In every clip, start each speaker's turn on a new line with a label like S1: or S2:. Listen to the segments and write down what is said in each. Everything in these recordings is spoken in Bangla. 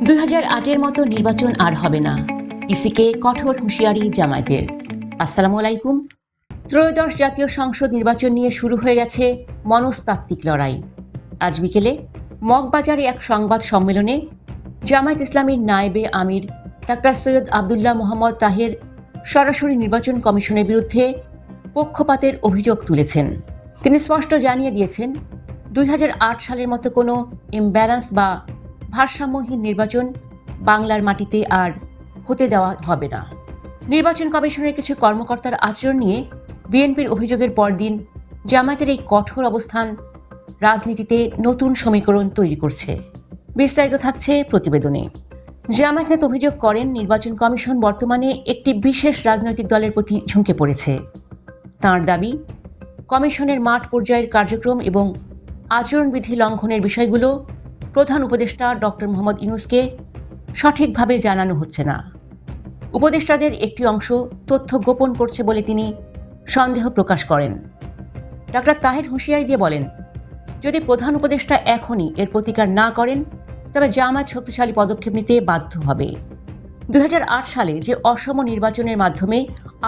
S1: 2008-এর মতো নির্বাচন আর হবে না, ইসিকে কঠোর হুঁশিয়ারি জামায়াতের। আসসালামু আলাইকুম। ত্রয়োদশ জাতীয় সংসদ নির্বাচন নিয়ে শুরু হয়ে গেছে মনস্তাত্ত্বিক লড়াই। আজ বিকেলে মগবাজারে এক সংবাদ সম্মেলনে জামায়াত ইসলামীর নায়েবে আমির ডাক্তার সৈয়দ আবদুল্লাহ মোহাম্মদ তাহের সরাসরি নির্বাচন কমিশনের বিরুদ্ধে পক্ষপাতের অভিযোগ তুলেছেন। তিনি স্পষ্ট জানিয়ে দিয়েছেন, 2008 সালের মতো কোনো ইমব্যালেন্স বা ভারসাম্যহীন নির্বাচন বাংলার মাটিতে আর হতে দেওয়া হবে না। নির্বাচন কমিশনের কিছু কর্মকর্তার আচরণ নিয়ে বিএনপির অভিযোগের পরদিন জামায়াতের এই কঠোর অবস্থান রাজনীতিতে নতুন সমীকরণ তৈরি করছে। বিস্তারিত থাকছে প্রতিবেদনে। জামায়াত নেতা অভিযোগ করেন, নির্বাচন কমিশন বর্তমানে একটি বিশেষ রাজনৈতিক দলের প্রতি ঝুঁকে পড়েছে। তাঁর দাবি, কমিশনের মাঠ পর্যায়ের কার্যক্রম এবং আচরণবিধি লঙ্ঘনের বিষয়গুলো প্রধান উপদেষ্টা ডক্টর মোহাম্মদ ইউনূসকে সঠিকভাবে জানানো হচ্ছে না। উপদেষ্টাদের একটি অংশ তথ্য গোপন করছে বলে তিনি সন্দেহ প্রকাশ করেন। ডাক্তার তাহের হুঁশিয়ারি দিয়ে বলেন, যদি প্রধান উপদেষ্টা এখনই এর প্রতিকার না করেন তবে জামায়াত শক্তিশালী পদক্ষেপ নিতে বাধ্য হবে। 2008 সালে যে অসম নির্বাচনের মাধ্যমে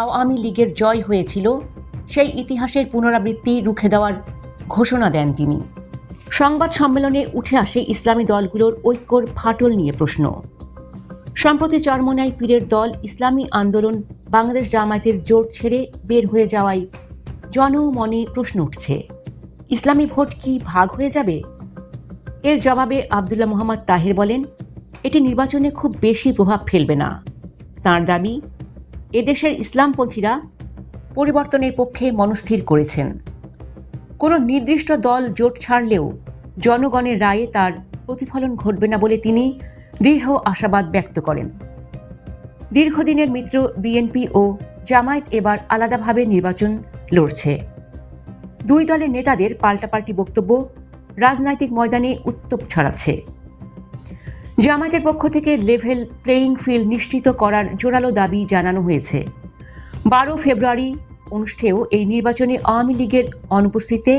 S1: আওয়ামী লীগের জয় হয়েছিল, সেই ইতিহাসের পুনরাবৃত্তি রুখে দেওয়ার ঘোষণা দেন তিনি। সংবাদ সম্মেলনে উঠে আসে ইসলামী দলগুলোর ঐক্যর ফাটল নিয়ে প্রশ্ন। সম্প্রতি চরমোনাই পীরের দল ইসলামী আন্দোলন বাংলাদেশ জামায়াতের জোট ছেড়ে বের হয়ে যাওয়ায় জনমনে প্রশ্ন উঠছে, ইসলামী ভোট কি ভাগ হয়ে যাবে? এর জবাবে আবদুল্লাহ মোহাম্মদ তাহের বলেন, এটি নির্বাচনে খুব বেশি প্রভাব ফেলবে না। তাঁর দাবি, এদেশের ইসলামপন্থীরা পরিবর্তনের পক্ষে মনস্থির করেছেন। কোনো নির্দিষ্ট দল জোট ছাড়লেও জনগণের রায়ে তার প্রতিফলন ঘটবে না বলে তিনি দৃঢ় আশাবাদ ব্যক্ত করেন। দীর্ঘদিনের মিত্র বিএনপি ও জামায়াত এবার আলাদাভাবে নির্বাচন লড়ছে। দুই দলের নেতাদের পাল্টাপাল্টি বক্তব্য রাজনৈতিক ময়দানে উত্তাপ ছড়াচ্ছে। জামায়াতের পক্ষ থেকে লেভেল প্লেয়িং ফিল্ড নিশ্চিত করার জোরালো দাবি জানানো হয়েছে। 12 ফেব্রুয়ারি অনুষ্ঠেয় এই নির্বাচনে আওয়ামী লীগের অনুপস্থিতিতে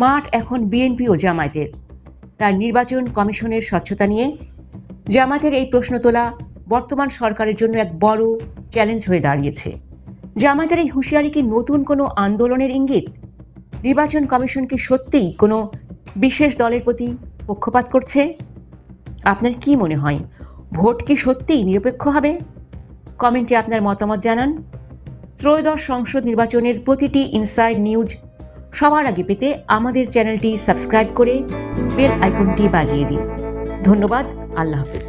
S1: মাঠ এখন বিএনপি ও জামায়াতের। তার নির্বাচন কমিশনের স্বচ্ছতা নিয়ে জামায়াতের এই প্রশ্ন তোলা বর্তমান সরকারের জন্য এক বড় চ্যালেঞ্জ হয়ে দাঁড়িয়েছে। জামায়াতের এই হুঁশিয়ারি কি নতুন কোনো আন্দোলনের ইঙ্গিত? নির্বাচন কমিশন কি সত্যিই কোনো বিশেষ দলের প্রতি পক্ষপাত করছে? আপনার কি মনে হয়, ভোট কি সত্যিই নিরপেক্ষ হবে? কমেন্টে আপনার মতামত জানান। ত্রয়োদশ সংসদ নির্বাচনের প্রতিটি ইনসাইড নিউজ সবার আগে পেতে আমাদের চ্যানেলটি সাবস্ক্রাইব করে বেল আইকনটি বাজিয়ে দিন। ধন্যবাদ। আল্লাহ হাফেজ।